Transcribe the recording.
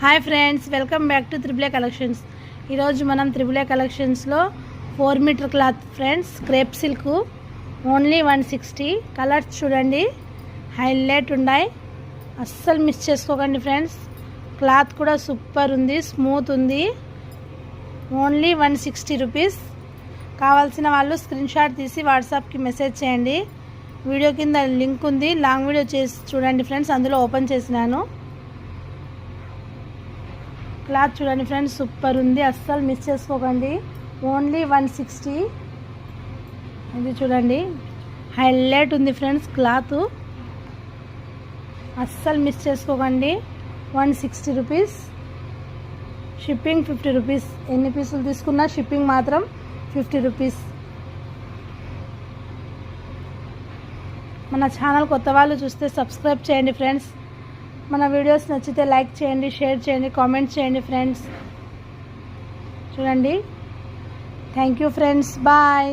Hi friends, welcome back to triple A collections. ఈరోజు మనం triple A కలెక్షన్స్లో 4 metre cloth friends, crepe silk only 160. Colours చూడండి, highlight ఉన్నాయి, అస్సలు మిస్ చేసుకోకండి ఫ్రెండ్స్. క్లాత్ కూడా సూపర్ ఉంది, స్మూత్ ఉంది. Only 160 rupees. కావాల్సిన వాళ్ళు స్క్రీన్ షాట్ తీసి వాట్సాప్కి మెసేజ్ చేయండి. వీడియో కింద లింక్ ఉంది, లాంగ్ వీడియో చేసి చూడండి ఫ్రెండ్స్, అందులో ఓపెన్ చేసినాను. క్లాత్ చూడండి ఫ్రెండ్స్, సూపర్ ఉంది, అస్సలు మిస్ చేసుకోకండి. ఓన్లీ 160. ఇది చూడండి, హైలైట్ ఉంది ఫ్రెండ్స్. క్లాత్ అస్సలు మిస్ చేసుకోకండి. 160 రూపీస్. Shipping 50 rupees. ఎన్ని పీసులు తీసుకున్నా షిప్పింగ్ మాత్రం 50 రూపీస్. మన ఛానల్ కొత్త వాళ్ళు చూస్తే సబ్స్క్రైబ్ చేయండి ఫ్రెండ్స్. మన వీడియోస్ నచ్చితే లైక్ చేయండి, షేర్ చేయండి, కామెంట్ చేయండి ఫ్రెండ్స్. చూడండి. Thank you friends, bye.